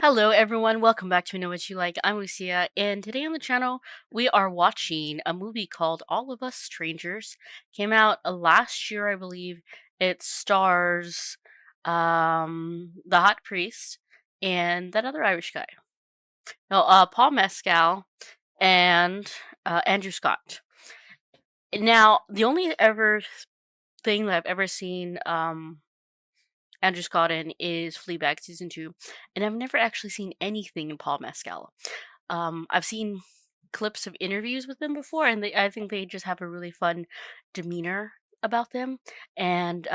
Hello everyone, welcome back to Know What You Like. I'm Lucia, and today on the channel we are watching a movie called All of Us Strangers. Came out last year, I believe. It stars the hot priest and that other Irish guy. No, Paul Mescal and Andrew Scott. Now, the only ever thing that I've ever seen Andrew Scott in is Fleabag season 2, and I've never actually seen anything in Paul Mescal. I've seen clips of interviews with them before, and I think they just have a really fun demeanor about them. And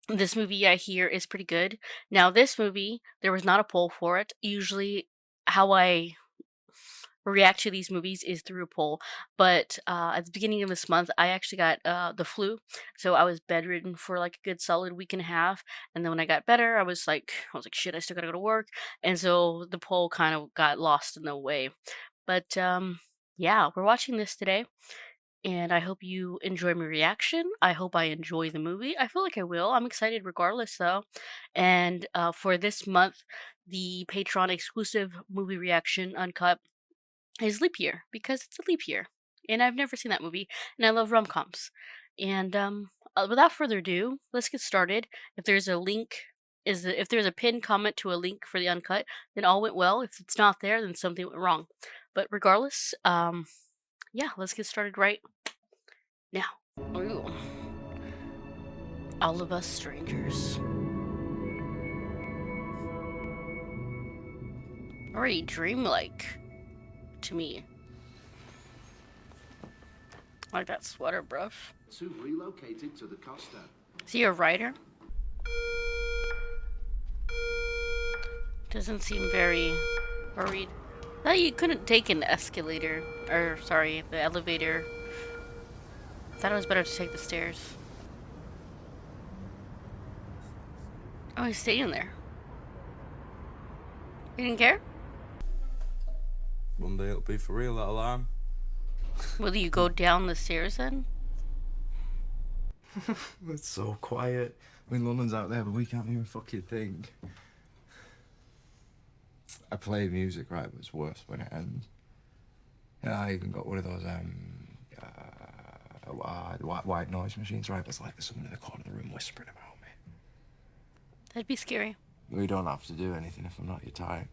this movie I hear is pretty good. Now, this movie, there was not a poll for it. Usually, how I react to these movies is through a poll, but at the beginning of this month I actually got the flu, so I was bedridden for like a good solid week and a half, and then when I got better I was like shit, I still gotta go to work, and so the poll kind of got lost in the way. But yeah, we're watching this today, and I hope you enjoy my reaction. I hope I enjoy the movie. I feel like I will. I'm excited regardless though. And for this month, the Patreon exclusive movie reaction uncut is Leap Year, because it's a leap year, and I've never seen that movie, and I love rom-coms. And without further ado, let's get started. If there's a link, if there's a pinned comment to a link for the uncut, then all went well. If it's not there, then something went wrong. But regardless, yeah, let's get started right now. Ooh. All of Us Strangers. Very dreamlike to me. Like that sweater, bruv. Relocated to the Costa. Is he a writer? Doesn't seem very worried. Thought you couldn't take an escalator, or sorry, the elevator. Thought it was better to take the stairs. Oh, he's staying there. He didn't care? One day it'll be for real, that alarm. Will you go down the stairs then? It's so quiet. I mean, London's out there, but we can't hear a fucking thing. I play music, right, but it's worse when it ends. Yeah, I even got one of those, white noise machines, right? But it's like there's someone in the corner of the room whispering about me. That'd be scary. We don't have to do anything if I'm not your type.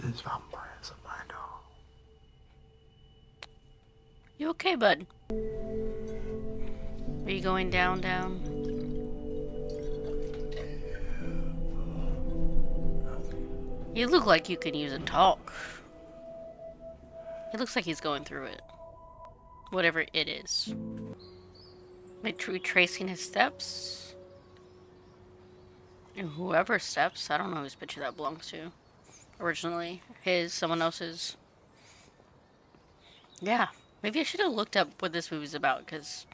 There's vampires at my door. You okay, bud? Are you going down? You look like you can use a talk. It looks like he's going through it. Whatever it is. Retracing his steps. And whoever steps, I don't know whose picture that belongs to. Originally. His, someone else's. Yeah. Maybe I should have looked up what this movie's about, because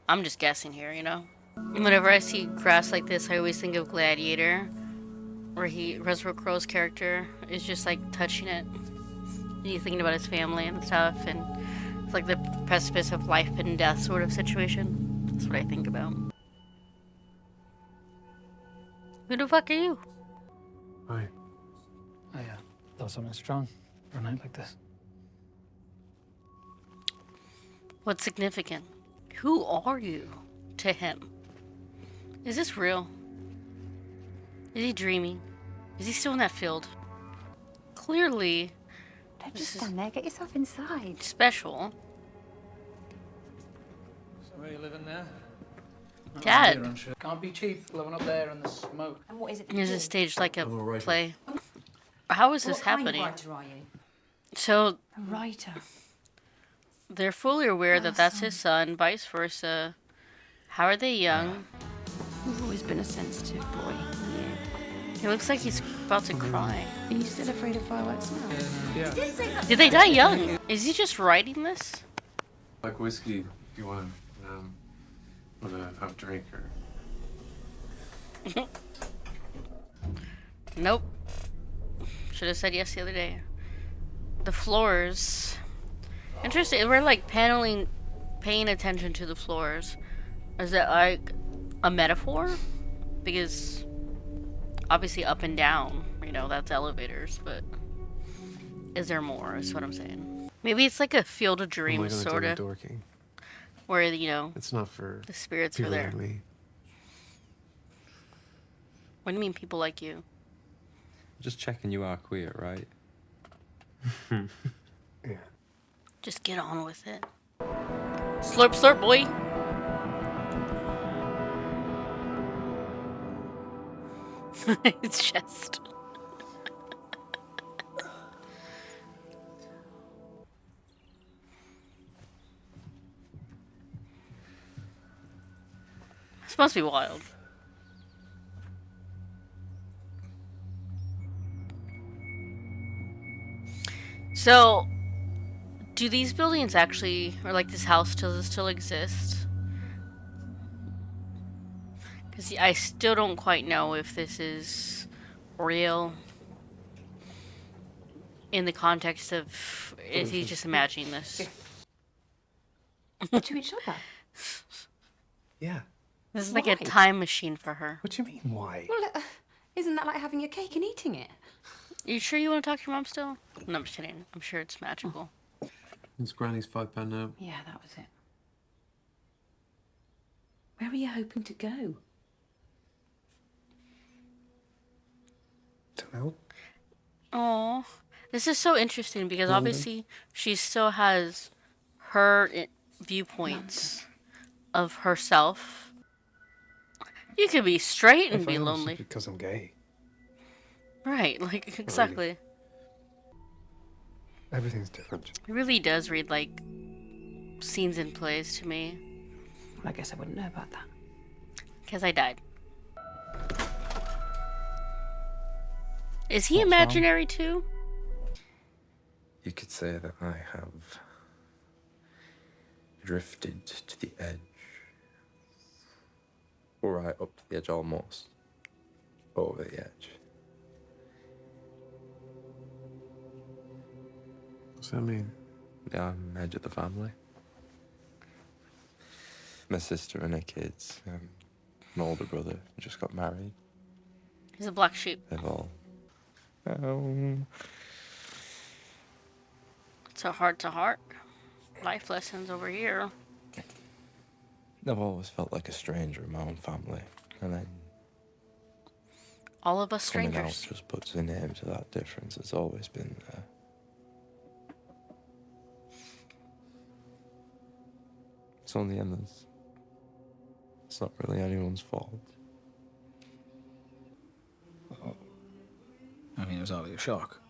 I'm just guessing here, you know? Whenever I see grass like this, I always think of Gladiator, where Russell Crowe's character is just like touching it. And he's thinking about his family and stuff, and it's like the precipice of life and death sort of situation. That's what I think about. Who the fuck are you? Hi. I thought something strong for a night like this. What's significant? Who are you to him? Is this real? Is he dreaming? Is he still in that field? Clearly, Don't just stand there. Get yourself inside. special. So where are you living there? Dad. Can't be cheap living up there in the smoke. And what is it? Is it staged like a I'm a writer. play? How is this What kind happening? of writer are you? So A writer. they're fully aware that that's his son, vice versa. How are they young? You've always been a sensitive boy. He looks like he's about to cry. Are you still afraid of fireworks now? Yeah. Did they die young? Is he just writing this? Like whiskey, if you want to have a drink or... Nope. Should have said yes the other day. The floors. Interesting. We're like paying attention to the floors. Is that like a metaphor? Because obviously up and down, you know, that's elevators, but is there more is what I'm saying. Maybe it's like a field of I'm like dreams, on a sort daily of, dorking. where, you know, It's not for the spirits are people there. like me. What do you mean people like you? Just checking you are queer, right? Yeah. Just get on with it. Slurp, slurp, boy. It's just. This must be wild. So, do these buildings actually, or like this house, still exist? Because I still don't quite know if this is real in the context of, is he just imagining this? To each other. Yeah. This is like a Why? time machine for her. What do you mean, why? Well, isn't that like having your cake and eating it? You sure you want to talk to your mom still? No, I'm just kidding. I'm sure it's magical. It's Granny's £5 note. Yeah, that was it. Where are you hoping to go? Don't know. Oh, this is so interesting because London. obviously she still has her viewpoints of herself. You could be straight and If be I am, it's lonely. just because I'm gay. Right, like, exactly. Everything's different. It really does read like scenes and plays to me. Well, I guess I wouldn't know about that. Because I died. Is he What's wrong? imaginary too? You could say that I have drifted to the edge. Or right up to the edge, almost. Over the edge. What's that mean? Yeah, I'm edge of the family. My sister and her kids, my older brother just got married. He's a black sheep. They've all... It's a heart to heart. Life lessons over here. I've always felt like a stranger in my own family. And then All of us coming out strangers. just puts a name to that difference. It's always been there. It's only Emma's. It's not really anyone's fault. I mean, it was hardly a shock.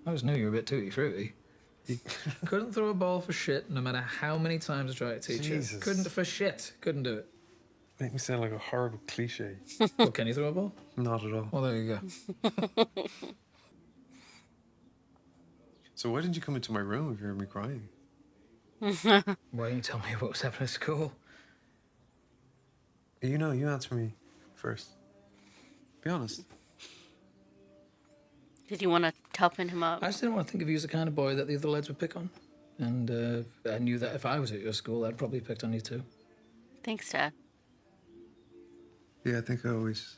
I always knew you were a bit tutti frutti. You couldn't throw a ball for shit no matter how many times I tried to teach you. Jesus. Couldn't for shit. Couldn't do it. Make me sound like a horrible cliche. Well, can you throw a ball? Not at all. Well, there you go. So why didn't you come into my room if you heard me crying? Why didn't you tell me what was happening at school? You know, you answer me first. Be honest. Did you want to toughen him up? I just didn't want to think of you as the kind of boy that the other lads would pick on. And I knew that if I was at your school, I'd probably picked on you too. Thanks, Dad. Yeah, I think I always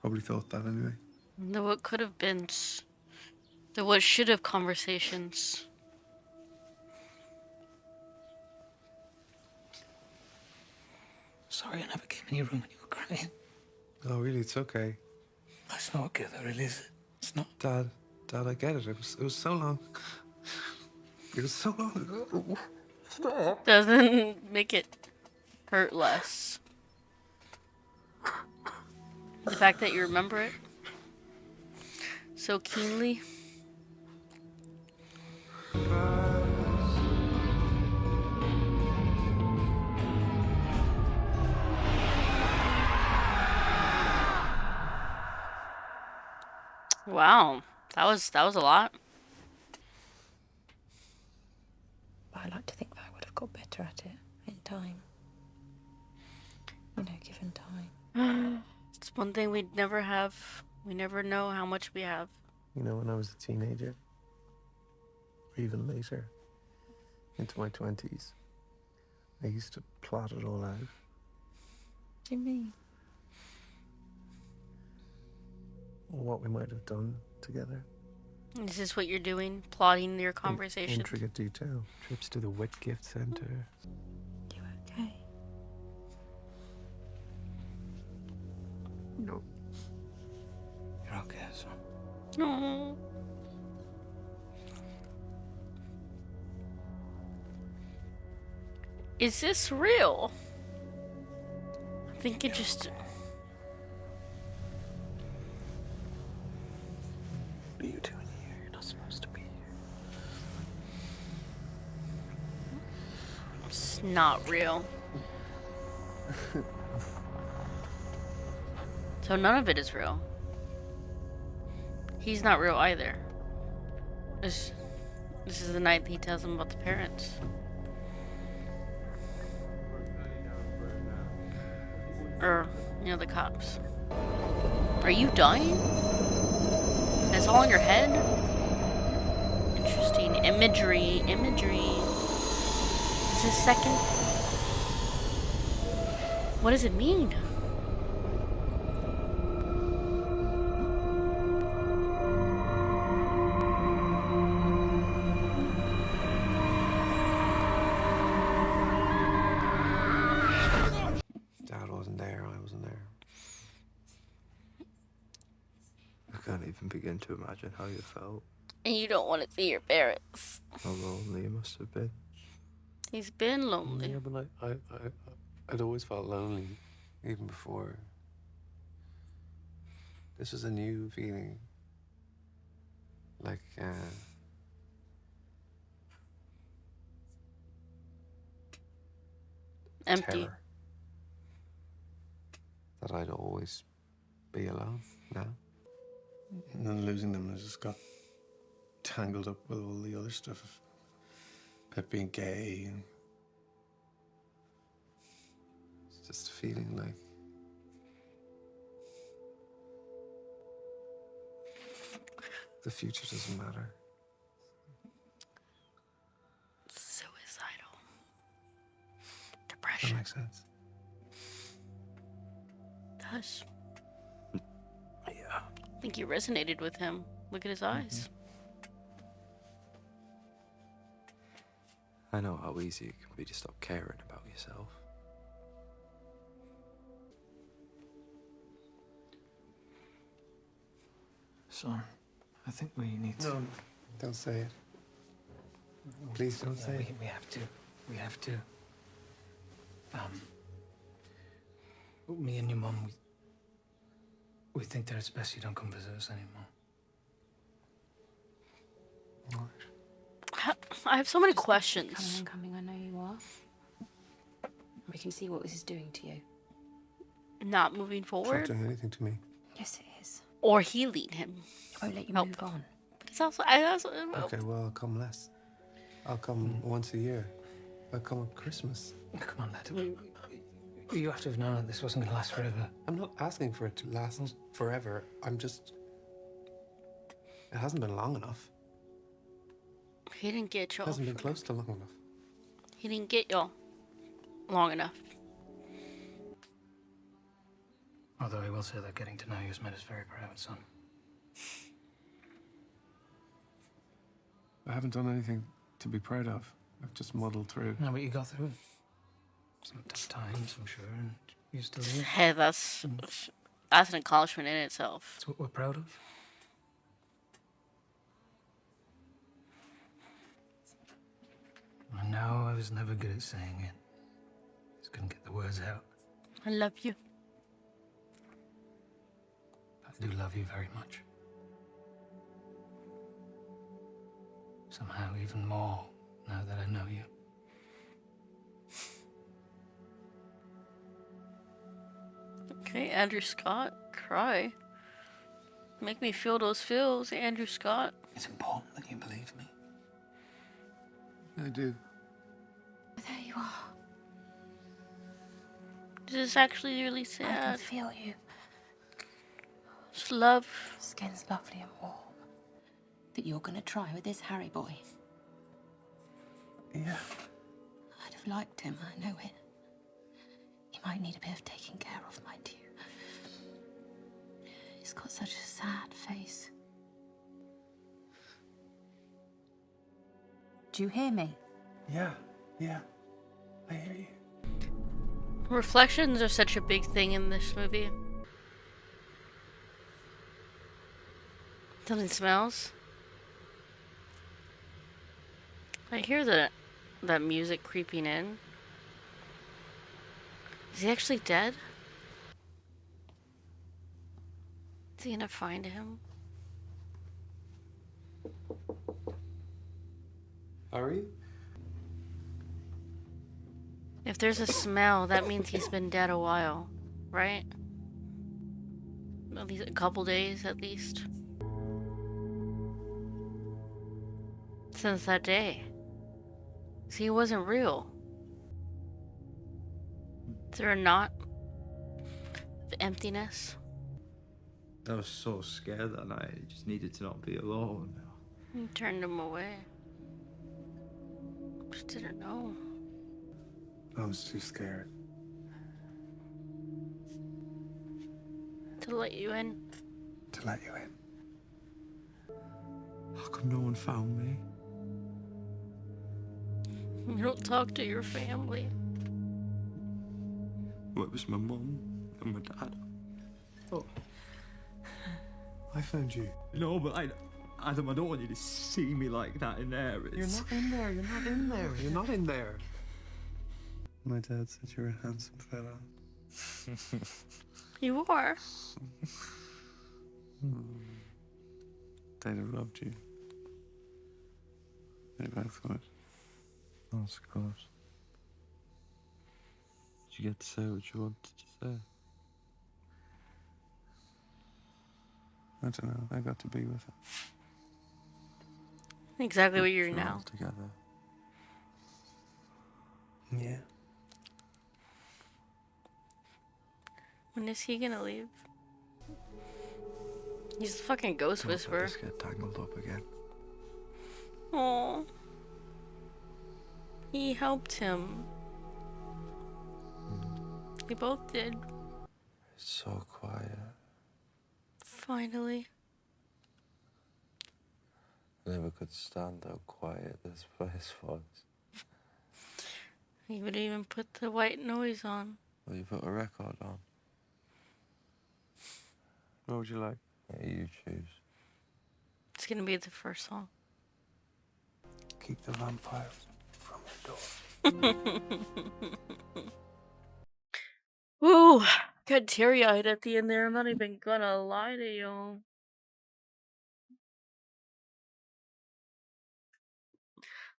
probably thought that anyway. The what could have been, the what should have conversations. Sorry I never came in your room when you were crying. Oh, really? It's okay. That's not good, though, really, is it? It's not. Dad, I get it. It was so long. It was so long ago. Doesn't make it hurt less. The fact that you remember it so keenly. Wow, that was a lot. But I like to think that I would have got better at it in time. You know, given time. It's one thing we'd never have. We never know how much we have. You know, when I was a teenager, or even later, into my 20s, I used to plot it all out. do you mean? What we might have done together. Is this what you're doing? Plotting your conversation? Intricate detail. Trips to the Wit Gift Center. You okay? No. You're okay, son. No. Is this real? I think it just. What are you doing here? You're not supposed to be here. It's not real. So none of it is real. He's not real either. This is the night he tells him about the parents. Or, you know, the cops. Are you dying? It's all in your head? Interesting. Imagery. Is this second? What does it mean? Dad wasn't there, I wasn't there. I can't even begin to imagine how you felt. And you don't want to see your parents. How lonely you must have been. He's been lonely. Yeah, but I'd always felt lonely, even before. This was a new feeling. Like, Empty. terror. That I'd always be alone now. And then losing them, I just got tangled up with all the other stuff about being gay. And it's just a feeling like the future doesn't matter. Suicidal. That Depression. makes sense. Does. Yeah. I think you resonated with him. Look at his eyes. I know how easy it can be to stop caring about yourself. Son, I think we need to. No, don't say it. Please don't say it. We have to. We have to. Me and your mum, we think that it's best you don't come visit us anymore. I have so many Coming questions. and coming, I know you are. We can see what this is doing to you. Not moving It's not forward doing anything to me. Yes, it is. or healing him. It won't let you Oh. move on. But it's also, I also Okay, well, I'll come less. I'll come once a year. I'll come at Christmas. Come on, lad. You have to have known that this wasn't going to last forever. I'm not asking for it to last forever. I'm just... It hasn't been long enough. he didn't get It y'all. hasn't been close to long enough. He didn't get y'all long enough. Although I will say that getting to know you has made us very proud, son. I haven't done anything to be proud of. I've just muddled through. No, but you got through it. Some tough times, I'm sure, and you're still here. Hey, that's an accomplishment in itself. That's what we're proud of. I know I was never good at saying it. Just couldn't get the words out. I love you. I do love you very much. Somehow even more now that I know you. Okay, Andrew Scott, cry. Make me feel those feels, Andrew Scott. It's important that you believe me. I do. There you are. This is actually really I can sad. feel you. Just love. Skin's lovely and warm. That you're gonna try with this Harry boy. Yeah. I'd have liked him, I know it. He He might need a bit of taking care of, mind you. He's got such a sad face. Do you hear me? Yeah, I hear you. Reflections are such a big thing in this movie. Something smells. I hear that music creeping in. Is he actually dead? Is he gonna find him? Harry? If there's a smell, that means he's been dead a while, right? At least a couple days, at least. Since that day. See, it wasn't real. Is there not the emptiness? I was so scared that night. I just needed to not be alone. You turned him away. Just didn't know. I was too scared. To let you in. To let you in. How come no one found me? You don't talk to your family. Well, it was my mum and my dad. Oh, I found you. no, but Adam, I don't want you to see me like that in there. You're not in there. You're not in there. You're not in there. My dad said you were a handsome fella. You are. They'd have loved you. They both would. That's close. Did you get to say what you wanted to say? I don't know. I got to be with her. Exactly what you're We're now. all together. Yeah. When is he gonna leave? He's the fucking ghost Don't let whisperer. us get tangled up again. Aww. He helped him. They both did. It's so quiet. Finally. I never could stand how quiet this place was. He would even put the white noise on. Well, you put a record on. What would you like? Yeah, you choose. It's gonna be the first song. Keep the vampires from your door. Ooh, got teary-eyed at the end there. I'm not even gonna lie to you.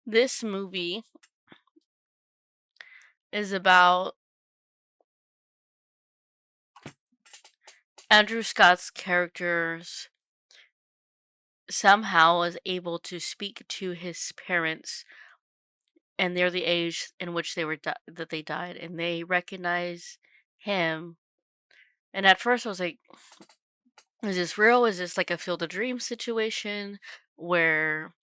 This movie is about Andrew Scott's characters somehow was able to speak to his parents, and they're the age in which they were that they died, and they recognize him. And at first, I was like, "Is this real? Is this like a Field of Dreams situation where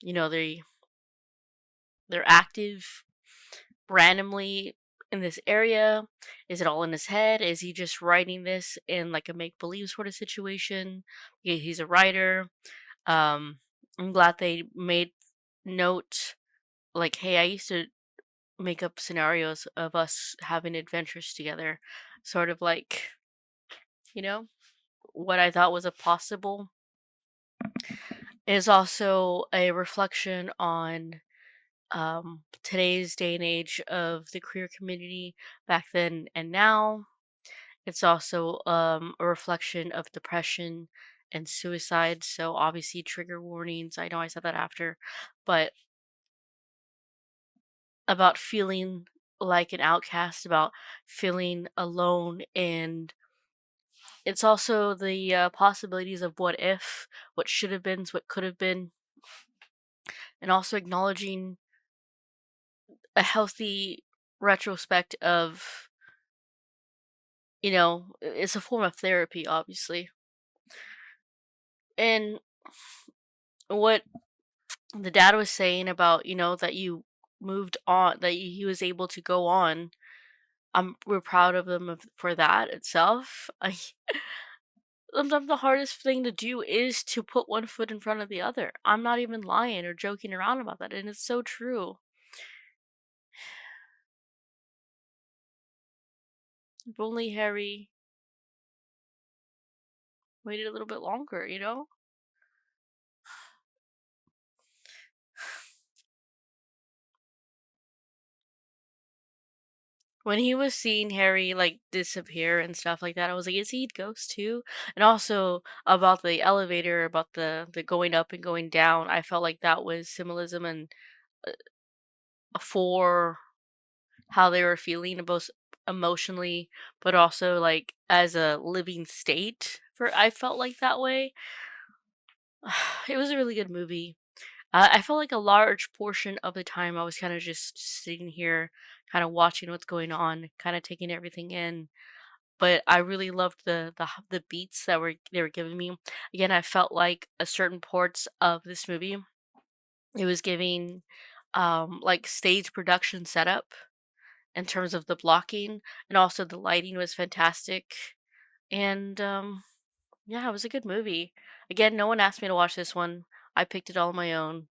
they're active randomly in this area? Is it all in his head? Is he just writing this in like a make believe sort of situation? Yeah, he's a writer. I'm glad they made note like, hey, I used to make up scenarios of us having adventures together, sort of like, you know, what I thought was a possible. Is also a reflection on today's day and age of the queer community back then and now. It's also a reflection of depression and suicide. So obviously trigger warnings. I know I said that after, but about feeling like an outcast, about feeling alone, and it's also the possibilities of what if, what should have been, what could have been, and also acknowledging a healthy retrospect of, it's a form of therapy, obviously. And what the dad was saying about, that you moved on, that he was able to go on. we're proud of them for that itself. Sometimes the hardest thing to do is to put one foot in front of the other. I'm not even lying or joking around about that, and it's so true. If only Harry waited a little bit longer, you know? When he was seeing Harry like disappear and stuff like that, I was like, is he a ghost too? And also about the elevator, about the going up and going down, I felt like that was symbolism and for how they were feeling both emotionally, but also like as a living state. For I felt like that way. It was a really good movie. I felt like a large portion of the time I was kind of just sitting here, kind of watching what's going on, kind of taking everything in. But I really loved the beats that they were giving me. Again, I felt like a certain parts of this movie, it was giving like stage production setup in terms of the blocking, and also the lighting was fantastic. And yeah, it was a good movie. Again, no one asked me to watch this one. I picked it all on my own,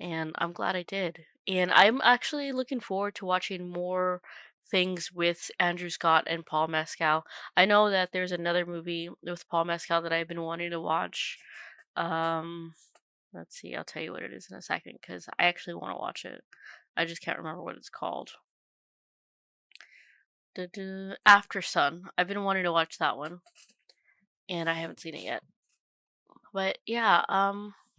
and I'm glad I did. And I'm actually looking forward to watching more things with Andrew Scott and Paul Mescal. I know that there's another movie with Paul Mescal that I've been wanting to watch. Um, let's see, I'll tell you what it is in a second because I actually want to watch it. I just can't remember what it's called. After Sun. I've been wanting to watch that one, and I haven't seen it yet. But yeah,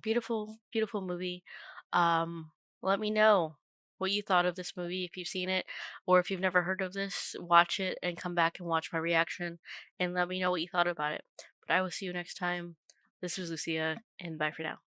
beautiful, beautiful movie. Um, let me know what you thought of this movie if you've seen it, or if you've never heard of this, watch it and come back and watch my reaction, and let me know what you thought about it. But I will see you next time. This was Lucia, and bye for now.